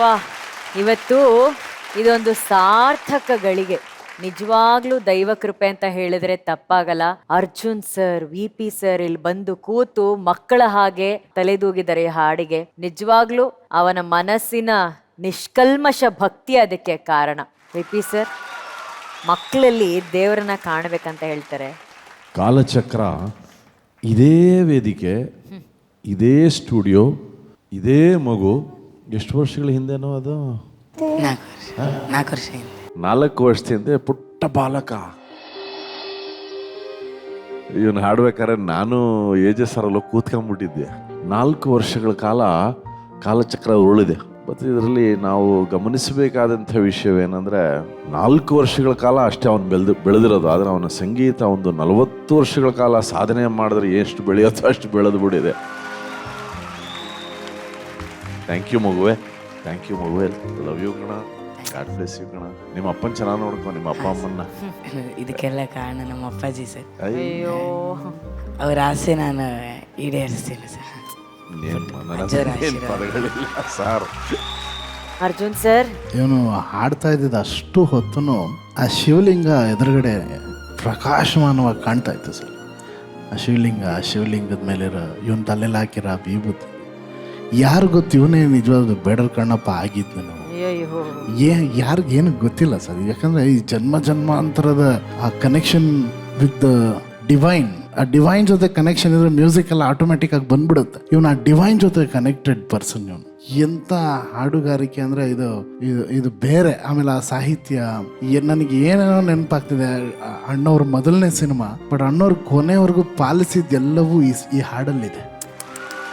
ವಾ, ಇವತ್ತು ಇದೊಂದು ಸಾರ್ಥಕ ಗಳಿಗೆ. ನಿಜವಾಗ್ಲೂ ದೈವ ಕೃಪೆ ಅಂತ ಹೇಳಿದ್ರೆ ತಪ್ಪಾಗಲ್ಲ. ಅರ್ಜುನ್ ಸರ್, VP ಸರ್ ಇಲ್ಲಿ ಬಂದು ಕೂತು ಮಕ್ಕಳ ಹಾಗೆ ತಲೆದೂಗಿದ್ದಾರೆ ಈ ಹಾಡಿಗೆ. ನಿಜವಾಗ್ಲೂ ಅವನ ಮನಸ್ಸಿನ ನಿಷ್ಕಲ್ಮಶ ಭಕ್ತಿ ಅದಕ್ಕೆ ಕಾರಣ. VP ಸರ್, ಮಕ್ಕಳಲ್ಲಿ ದೇವರನ್ನ ಕಾಣಬೇಕಂತ ಹೇಳ್ತಾರೆ. ಕಾಲಚಕ್ರ ಇದೇ ವೇದಿಕೆ, ಇದೇ ಸ್ಟುಡಿಯೋ, ಇದೇ ಮಗು ಎಷ್ಟು ವರ್ಷಗಳ ಹಿಂದೆನೋ ಅದು 4 ವರ್ಷ ಹಿಂದೆ 4 ವರ್ಷದ ಹಿಂದೆ ಪುಟ್ಟ ಬಾಲಕ ಇವನು ಹಾಡ್ಬೇಕಾದ್ರೆ ನಾನು ಏಜಸ್ಸರಲ್ಲೋ ಕೂತ್ಕೊಂಡ್ಬಿಟ್ಟಿದ್ದೆ. 4 ವರ್ಷಗಳ ಕಾಲ ಕಾಲಚಕ್ರ ಉರುಳಿದೆ. ಮತ್ತು ಇದರಲ್ಲಿ ನಾವು ಗಮನಿಸಬೇಕಾದಂಥ ವಿಷಯವೇನೆಂದರೆ 4 ವರ್ಷಗಳ ಕಾಲ ಅಷ್ಟೇ ಅವನು ಬೆಳೆದಿರೋದು. ಆದರೆ ಅವನ ಸಂಗೀತ ಒಂದು 40 ವರ್ಷಗಳ ಕಾಲ ಸಾಧನೆ ಮಾಡಿದ್ರೆ ಎಷ್ಟು ಬೆಳೆಯುತ್ತೋ ಅಷ್ಟು ಬೆಳೆದು ಬಿಟ್ಟಿದೆ. ಥ್ಯಾಂಕ್ ಯು ಮಗುವೆ, ಥ್ಯಾಂಕ್ ಯು ಮಗುವೆ. ಲವ್ ಯು ಕಣ, ಗಾಡ್ ಬ್ಲೆಸ್ ಯು ಕಣ. ನಿಮ್ಮ ಅಪ್ಪನ ಚೆನ್ನಾಗಿ ನೋಡ್ಕೊ, ನಿಮ್ಮ ಅಪ್ಪ ಅಮ್ಮನ್ನ. ಇದಕ್ಕೆಲ್ಲ ಕಾರಣ ನಮ್ಮ ಅಪ್ಪಾಜಿ ಸರ್. ಅಯ್ಯೋ, ಅವ್ರ ಆಸೆ ನಾನು ಈಡೇರಿಸ್ತೀನಿ ಸರ್. ಸಾರ್ ಅರ್ಜುನ್ ಸರ್, ಇವನು ಹಾಡ್ತಾ ಇದ್ದಿದ್ದು ಅಷ್ಟು ಹೊತ್ತು ಆ ಶಿವಲಿಂಗ ಎದುರುಗಡೆ ಪ್ರಕಾಶಮಾನವಾಗಿ ಕಾಣ್ತಾ ಇತ್ತು ಸರ್. ಆ ಶಿವಲಿಂಗದ ಮೇಲಿರೋ ಇವನ್ ತಲೆಯಲ್ಲಿ ಹಾಕಿರೋ ವಿಭೂತಿ ಯಾರು ಗೊತ್ತು, ಇವನೇ ನಿಜವಾದ ಬೇಡರ್ ಕಣ್ಣಪ್ಪ ಆಗಿದ್ದು. ನಾವು ಯಾರಿಗೇನು ಗೊತ್ತಿಲ್ಲ ಸರ್. ಯಾಕಂದ್ರೆ ಈ ಜನ್ಮಾಂತರದ ಆ ಕನೆಕ್ಷನ್ ವಿತ್ ಡಿವೈನ್, ಆ ಡಿವೈನ್ ಜೊತೆ ಕನೆಕ್ಷನ್ ಇದ್ರೆ ಮ್ಯೂಸಿಕ್ ಎಲ್ಲ ಆಟೋಮೆಟಿಕ್ ಆಗಿ ಬಂದ್ಬಿಡುತ್ತೆ. ಇವನು ಆ ಡಿವೈನ್ ಜೊತೆ ಕನೆಕ್ಟೆಡ್ ಪರ್ಸನ್. ಇವನು ಎಂತ ಹಾಡುಗಾರಿಕೆ ಅಂದ್ರೆ ಇದು ಬೇರೆ. ಆಮೇಲೆ ಆ ಸಾಹಿತ್ಯ ನನಗೆ ಏನೇನೋ ನೆನಪಾಗ್ತಿದೆ. ಅಣ್ಣವ್ರ ಮೊದಲನೇ ಸಿನಿಮಾ, ಬಟ್ ಅಣ್ಣವ್ರ ಕೊನೆವರೆಗೂ ಪಾಲಿಸಿದ್ದೆಲ್ಲವೂ ಈ ಹಾಡಲ್ಲಿದೆ.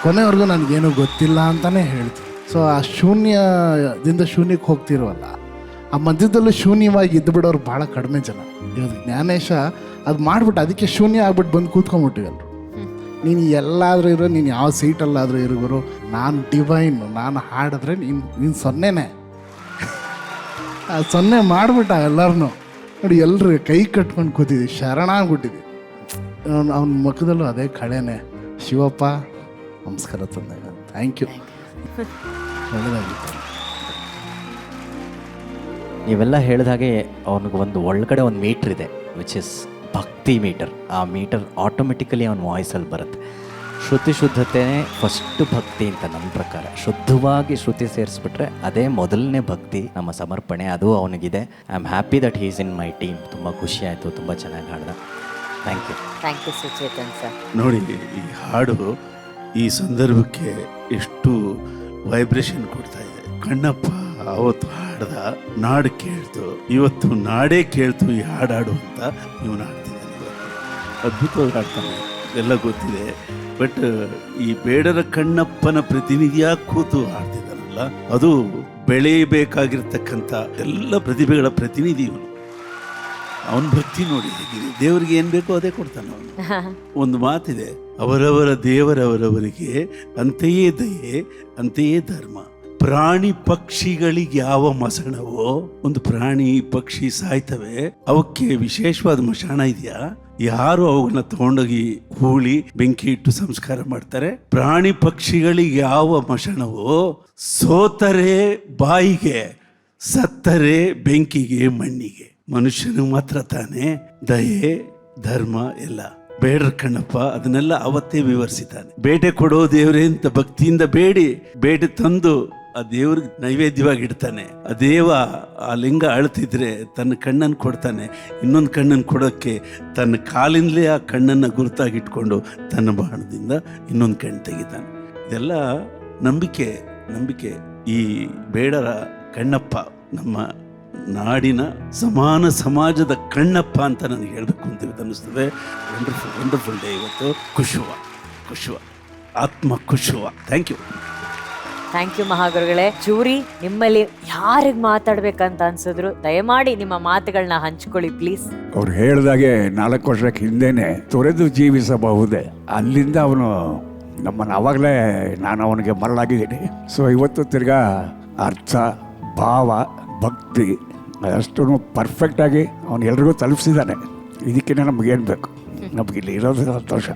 ಕೊನೆವರೆಗೂ ನನಗೇನು ಗೊತ್ತಿಲ್ಲ ಅಂತಾನೆ ಹೇಳ್ತೀನಿ. ಸೊ ಆ ಶೂನ್ಯದಿಂದ ಶೂನ್ಯಕ್ಕೆ ಹೋಗ್ತಿರುವಲ್ಲ, ಆ ಮಧ್ಯದಲ್ಲೂ ಶೂನ್ಯವಾಗಿ ಇದ್ದು ಬಿಡೋರು ಭಾಳ ಕಡಿಮೆ ಜನ. ಇವತ್ತು ಜ್ಞಾನೇಶ ಅದು ಮಾಡಿಬಿಟ್ಟು ಅದಕ್ಕೆ ಶೂನ್ಯ ಆಗ್ಬಿಟ್ಟು ಬಂದು ಕೂತ್ಕೊಂಡ್ಬಿಟ್ಟಿವಲ್ರು. ನೀನು ಎಲ್ಲಾದರೂ ಇರೋ, ನೀನು ಯಾವ ಸೀಟಲ್ಲಾದರೂ ಇರೋರು, ನಾನು ಡಿವೈನ್, ನಾನು ಹಾಡಿದ್ರೆ ನೀನು ಸೊನ್ನೆನೇ. ಆ ಸೊನ್ನೆ ಮಾಡಿಬಿಟ್ಟ ಎಲ್ಲರನ್ನೂ ನೋಡಿ. ಎಲ್ಲರೂ ಕೈ ಕಟ್ಕೊಂಡು ಕೂತಿದ್ವಿ, ಶರಣ ಆಗ್ಬಿಟ್ಟಿದ್ವಿ. ಅವನ ಮುಖದಲ್ಲೂ ಅದೇ ಕಳೆನೆ. ಶಿವಪ್ಪ ನಮಸ್ಕಾರ ತಂದೆ, ಥ್ಯಾಂಕ್ ಯು. ಒಳ್ಳೆದಾಗಿತ್ತು. ನೀವೆಲ್ಲ ಹೇಳಿದ ಹಾಗೆ ಅವನಿಗೆ ಒಳಗಡೆ ಒಂದು ಮೀಟ್ರ್ ಇದೆ, ವಿಚ್ ಇಸ್ ಭಕ್ತಿ ಮೀಟರ್. ಆ ಮೀಟರ್ ಆಟೋಮೆಟಿಕಲಿ ಅವನ ವಾಯ್ಸಲ್ಲಿ ಬರುತ್ತೆ. ಶ್ರುತಿ ಶುದ್ಧತೆಯೇ ಫಸ್ಟ್ ಭಕ್ತಿ ಅಂತ ನನ್ನ ಪ್ರಕಾರ. ಶುದ್ಧವಾಗಿ ಶ್ರುತಿ ಸೇರಿಸ್ಬಿಟ್ರೆ ಅದೇ ಮೊದಲನೇ ಭಕ್ತಿ, ನಮ್ಮ ಸಮರ್ಪಣೆ. ಅದು ಅವನಿಗಿದೆ. I am happy that he's in my team. ತುಂಬ ಖುಷಿ ಆಯಿತು, ತುಂಬ ಚೆನ್ನಾಗಿ ಹಾಡ್ದ. Thank you. Thank you Suchetan sir. ನೋಡಿ, ಈ ಹಾಡು ಈ ಸಂದರ್ಭಕ್ಕೆ ಎಷ್ಟು ವೈಬ್ರೇಷನ್ ಕೊಡ್ತಾ ಇದೆ. ಕಣ್ಣಪ್ಪ ಅವತ್ತು ಹಾಡ್ದ, ನಾಡು ಕೇಳ್ತು, ಇವತ್ತು ನಾಡೇ ಕೇಳ್ತು ಈ ಹಾಡಾಡು ಅಂತ ಇವನು ಹಾಡ್ತಿದ್ದಾನೆ. ಅದ್ಭುತವಾಗಿ ಹಾಡ್ತಾನೆ, ಎಲ್ಲ ಗೊತ್ತಿದೆ. ಬಟ್ ಈ ಬೇಡರ ಕಣ್ಣಪ್ಪನ ಪ್ರತಿನಿಧಿಯಾಗಿ ಕೂತು ಹಾಡ್ತಿದ್ದಾನಲ್ಲ, ಅದು ಬೆಳೆಯಬೇಕಾಗಿರ್ತಕ್ಕಂಥ ಎಲ್ಲ ಪ್ರತಿಭೆಗಳ ಪ್ರತಿನಿಧಿ ಇವನು. ಅವನ ಭಕ್ತಿ ನೋಡಿ ಹೇಗಿದೆ. ದೇವರಿಗೆ ಏನು ಬೇಕೋ ಅದೇ ಕೊಡ್ತಾನೆ ಅವನು. ಒಂದು ಮಾತಿದೆ, ಅವರವರ ದೇವರವರವರಿಗೆ ಅಂತೆಯೇ ದಯೆ, ಅಂತೆಯೇ ಧರ್ಮ. ಪ್ರಾಣಿ ಪಕ್ಷಿಗಳಿಗೆ ಯಾವ ಮಸಣವೋ, ಒಂದು ಪ್ರಾಣಿ ಪಕ್ಷಿ ಸಾಯ್ತವೆ, ಅವಕ್ಕೆ ವಿಶೇಷವಾದ ಮಶಾಣ ಇದೆಯಾ? ಯಾರು ಅವುಗಳನ್ನ ತಗೊಂಡೋಗಿ ಹೂಳಿ ಬೆಂಕಿ ಇಟ್ಟು ಸಂಸ್ಕಾರ ಮಾಡ್ತಾರೆ? ಪ್ರಾಣಿ ಪಕ್ಷಿಗಳಿಗೆ ಯಾವ ಮಶಣವೋ, ಸೋತರೆ ಬಾಯಿಗೆ, ಸತ್ತರೆ ಬೆಂಕಿಗೆ, ಮಣ್ಣಿಗೆ. ಮನುಷ್ಯನು ಮಾತ್ರ ತಾನೇ ದಯೆ ಧರ್ಮ ಎಲ್ಲ. ಬೇಡ್ರ ಕಣ್ಣಪ್ಪ ಅದನ್ನೆಲ್ಲ ಅವತ್ತೇ ವಿವರಿಸಿದ್ದಾನೆ. ಬೇಟೆ ಕೊಡೋ ದೇವ್ರೆ ಅಂತ ಭಕ್ತಿಯಿಂದ ಬೇಟೆ ತಂದು ಆ ದೇವ್ರಿಗೆ ನೈವೇದ್ಯವಾಗಿ ಇಡ್ತಾನೆ. ಆ ದೇವ ಆ ಲಿಂಗ ಅಳ್ತಿದ್ರೆ ತನ್ನ ಕಣ್ಣನ್ನು ಕೊಡ್ತಾನೆ. ಇನ್ನೊಂದು ಕಣ್ಣನ್ನು ಕೊಡೋಕ್ಕೆ ತನ್ನ ಕಾಲಿಂದಲೇ ಆ ಕಣ್ಣನ್ನು ಗುರುತಾಗಿಟ್ಕೊಂಡು ತನ್ನ ಬಾಣದಿಂದ ಇನ್ನೊಂದು ಕಣ್ಣು ತೆಗಿತಾನೆ. ಇದೆಲ್ಲ ನಂಬಿಕೆ. ಈ ಬೇಡರ ಕಣ್ಣಪ್ಪ ನಮ್ಮ ನಾಡಿನ ಸಮಾನ ಸಮಾಜದ ಕಣ್ಣಪ್ಪ ಅಂತ ನನಗೆ ಹೇಳಬೇಕು ಅಂತ ಅನ್ನಿಸ್ತದೆ. ವಂಡರ್ಫುಲ್ ಡೇ ಇವತ್ತು. ಖುಷುವ ಆತ್ಮ ಖುಷುವ. ಥ್ಯಾಂಕ್ ಯು ಮಹಾಗುರುಗಳೇ. ಜೂರಿ, ನಿಮ್ಮಲ್ಲಿ ಯಾರಿಗೆ ಮಾತಾಡ್ಬೇಕಂತ ಅನ್ಸಿದ್ರು ದಯಮಾಡಿ ನಿಮ್ಮ ಮಾತುಗಳನ್ನ ಹಂಚ್ಕೊಳ್ಳಿ ಪ್ಲೀಸ್. ಅವ್ರು ಹೇಳಿದಾಗೆ 4 ವರ್ಷಕ್ಕೆ ಹಿಂದೆನೆ ತೊರೆದು ಜೀವಿಸಬಹುದೇ, ಅಲ್ಲಿಂದ ಅವನು ನಮ್ಮನ್ನು ಅವಾಗಲೇ ನಾನು ಅವನಿಗೆ ಮರಳಾಗಿದ್ದೀನಿ. ಸೊ ಇವತ್ತು ತಿರ್ಗಾ ಅರ್ಥ, ಭಾವ, ಭಕ್ತಿ ಅಷ್ಟು ಪರ್ಫೆಕ್ಟಾಗಿ ಅವನು ಎಲ್ರಿಗೂ ತಲುಪಿಸಿದ್ದಾನೆ. ಇದಕ್ಕಿಂತ ನಮಗೇನು ಬೇಕು? ನಮಗಿಲ್ಲಿ ಇರೋದು ಸಂತೋಷ.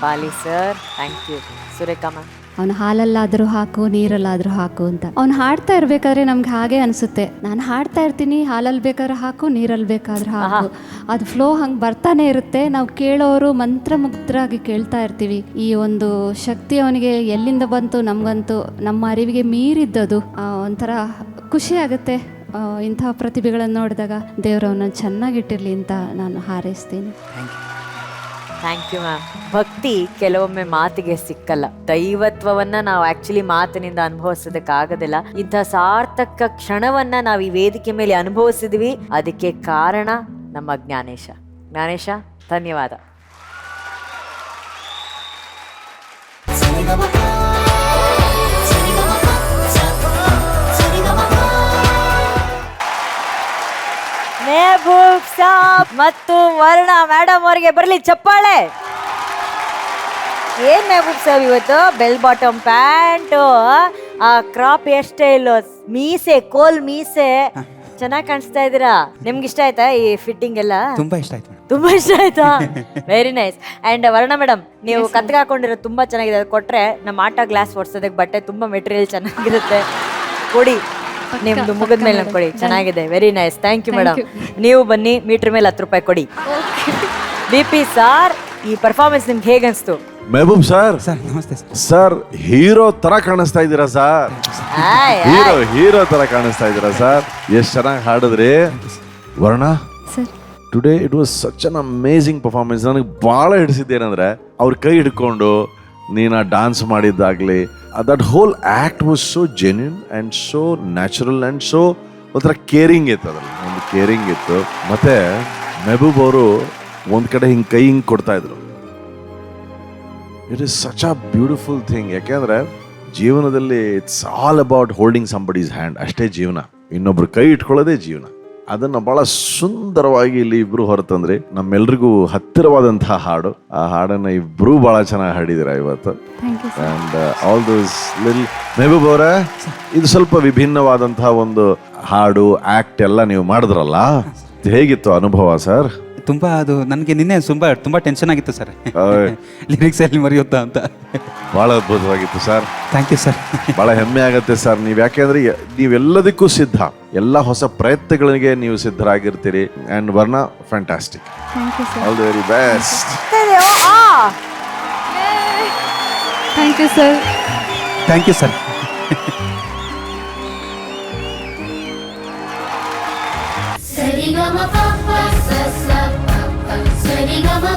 Pali sir, thank you. Surekha ma'am. ಅವನು ಹಾಲಲ್ಲಾದರೂ ಹಾಕು ನೀರಲ್ಲಾದರೂ ಹಾಕು ಅಂತ. ಅವ್ನು ಹಾಡ್ತಾ ಇರ್ಬೇಕಾದ್ರೆ ನಮ್ಗೆ ಹಾಗೆ ಅನಿಸುತ್ತೆ, ನಾನು ಹಾಡ್ತಾ ಇರ್ತೀನಿ, ಹಾಲಲ್ಲಿ ಬೇಕಾದ್ರೆ ಹಾಕು, ನೀರಲ್ಲಿ ಬೇಕಾದ್ರೆ ಹಾಕು. ಅದು ಫ್ಲೋ ಹಂಗೆ ಬರ್ತಾನೆ ಇರುತ್ತೆ. ನಾವು ಕೇಳೋರು ಮಂತ್ರಮುಗ್ಧರಾಗಿ ಕೇಳ್ತಾ ಇರ್ತೀವಿ. ಈ ಒಂದು ಶಕ್ತಿ ಅವನಿಗೆ ಎಲ್ಲಿಂದ ಬಂತು, ನಮಗಂತೂ ನಮ್ಮ ಅರಿವಿಗೆ ಮೀರಿದ್ದದು. ಒಂಥರ ಖುಷಿ ಆಗುತ್ತೆ ಇಂಥ ಪ್ರತಿಭೆಗಳನ್ನು ನೋಡಿದಾಗ. ದೇವರು ಅವನನ್ನು ಚೆನ್ನಾಗಿಟ್ಟಿರಲಿ ಅಂತ ನಾನು ಹಾರೈಸ್ತೀನಿ. Thank you ma'am. ಭಕ್ತಿ ಕೆಲವೊಮ್ಮೆ ಮಾತಿಗೆ ಸಿಕ್ಕಲ್ಲ. ದೈವತ್ವವನ್ನ ನಾವು ಆಕ್ಚುಲಿ ಮಾತಿನಿಂದ ಅನುಭವಿಸೋದಕ್ಕಾಗೋದಿಲ್ಲ. ಇಂಥ ಸಾರ್ಥಕ ಕ್ಷಣವನ್ನ ನಾವು ಈ ವೇದಿಕೆ ಮೇಲೆ ಅನುಭವಿಸಿದ್ವಿ. ಅದಕ್ಕೆ ಕಾರಣ ನಮ್ಮ ಜ್ಞಾನೇಶ. ಜ್ಞಾನೇಶ, ಧನ್ಯವಾದ. ಮೆಹಬೂಬ್ ಸಾಬ್ ಮತ್ತು ವರ್ಣ ಮೇಡಮ್ ಅವರಿಗೆ ಬರಲಿ ಚಪ್ಪಾಳೆ. ಏನ್ ಮೆಹಬೂಬ್ ಸಾಬ್ ಇವತ್ತು ಬೆಲ್ ಬಾಟಮ್ ಪ್ಯಾಂಟು, ಆ ಕ್ರಾಪ್ ಹೇರ್ ಸ್ಟೈಲ್, ಮೀಸೆ, ಕೋಲ್ ಮೀಸೆ, ಚೆನ್ನಾಗಿ ಕಾಣಿಸ್ತಾ ಇದ್ದೀರಾ. ನಿಮ್ಗೆ ಇಷ್ಟ ಆಯ್ತಾ ಈ ಫಿಟ್ಟಿಂಗ್ ಎಲ್ಲ? ತುಂಬಾ ಇಷ್ಟ ಆಯ್ತು. ತುಂಬಾ ಇಷ್ಟ ಆಯ್ತಾ? Very nice. ಅಂಡ್ ವರ್ಣ ಮೇಡಮ್, ನೀವು ಕತ್ಗೆ ಹಾಕೊಂಡಿರೋದು ತುಂಬಾ ಚೆನ್ನಾಗಿದೆ. ಅದು ಕೊಟ್ರೆ ನಮ್ಮ ಆಟ ಗ್ಲಾಸ್ ಒಡ್ಸೋದಕ್ಕೆ ಬಟ್ಟೆ ತುಂಬಾ ಮೆಟೀರಿಯಲ್ ಚೆನ್ನಾಗಿರುತ್ತೆ. ಕೊಡಿ, ನಿಮ್ದು ಮುಗಿದ ಮೇಲೆ ಕೊಡಿ. ಚೆನ್ನಾಗಿದೆ. Very nice. Thank you madam. ನೀವು ಬನ್ನಿ, ಮೀಟರ್ ಮೇಲೆ 10 ರೂಪಾಯಿ ಕೊಡಿ. BP ಸಾರ್, ಈ ಪರ್ಫಾರ್ಮೆನ್ಸ್ ನಿಮ್ಗೆ ಹೇಗೆ ಅನಿಸ್ತು? ಮೆಹಬೂಬ್ ಸರ್, ಸರ್ ನಮಸ್ತೆ ಸರ್. ಸರ್ ಹೀರೋ ತರ ಕಾಣಿಸ್ತಾ ಇದ್ದೀರಾ ಸರ್. ಹೀರೋ ತರ ಕಾಣಿಸ್ತಾ ಇದ್ದೀರಾ ಸರ್. ಎಷ್ಟು ಚೆನ್ನಾಗಿ ಹಾಡಿದ್ರಿ. Varna, today it was such an amazing performance. ನನಗೆ ಭಾಳ ಹಿಡಿಸಿದ್ದೇನೆಂದ್ರೆ ಅವ್ರ ಕೈ ಹಿಡ್ಕೊಂಡು ನೀನು ಡಾನ್ಸ್ ಮಾಡಿದ್ದಾಗಲಿ, that whole act was so genuine and so natural and so ಒಂಥರ ಕೇರಿಂಗ್ ಇತ್ತು. ಅದ್ರಲ್ಲಿ ಒಂದು ಕೇರಿಂಗ್ ಇತ್ತು. ಮತ್ತು ಮೆಹಬೂಬ್ ಅವರು ಒಂದು ಕಡೆ ಹಿಂಗೆ ಕೈ ಹಿಂಗೆ ಕೊಡ್ತಾ ಇದ್ರು. It is such a beautiful thing. ಯಾಕೆಂದರೆ ಜೀವನದಲ್ಲಿ it's all about holding somebody's hand. ಅಷ್ಟೇ ಜೀವನ. ಇನ್ನೊಬ್ರು ಕೈ ಇಟ್ಕೊಳ್ಳೋದೇ ಜೀವನ. ಅದನ್ನು ಬಹಳ ಸುಂದರವಾಗಿ ಇಲ್ಲಿ ಇಬ್ರು ಹೊರತಂದ್ರಿ. ನಮ್ಮೆಲ್ರಿಗೂ ಹತ್ತಿರವಾದಂತಹ ಹಾಡು. ಆ ಹಾಡನ್ನು ಇಬ್ರು ಬಹಳ ಚೆನ್ನಾಗಿ ಹಾಡಿದಿರ ಇವತ್ತು. And all those lil. Mehboob ಅವರೇ, ಇದು ಸ್ವಲ್ಪ ವಿಭಿನ್ನವಾದಂತಹ ಒಂದು ಹಾಡು, ಆಕ್ಟ್ ಎಲ್ಲ ನೀವು ಮಾಡಿದ್ರಲ್ಲ, ಹೇಗಿತ್ತು ಅನುಭವ ಸರ್? ತುಂಬಾ ಅದು ನನಗೆ ನಿನ್ನೆ ತುಂಬಾ ಟೆನ್ಷನ್ ಆಗಿತ್ತು ಸರ್. ಲಿರಿಕ್ಸ್ ಎಲ್ಲಿ ಮರೆಯುತ್ತಾ ಅಂತ. ಬಹಳ ಅದ್ಭುತವಾಗಿತ್ತು ಸರ್. Thank you sir. ಬಹಳ ಹೆಮ್ಮೆ ಆಗತ್ತೆ ಸರ್. ನೀವು ಯಾಕೆಂದ್ರೆ ನೀವೆಲ್ಲದಕ್ಕೂ ಸಿದ್ಧ, ಎಲ್ಲ ಹೊಸ ಪ್ರಯತ್ನಗಳಿಗೆ ನೀವು ಸಿದ್ಧರಾಗಿರ್ತೀರಿ. And Varna, fantastic. All the very best. Thank you sir. Thank you sir. Sari ga ma pa pa sa sa pa pa. Sari ga ma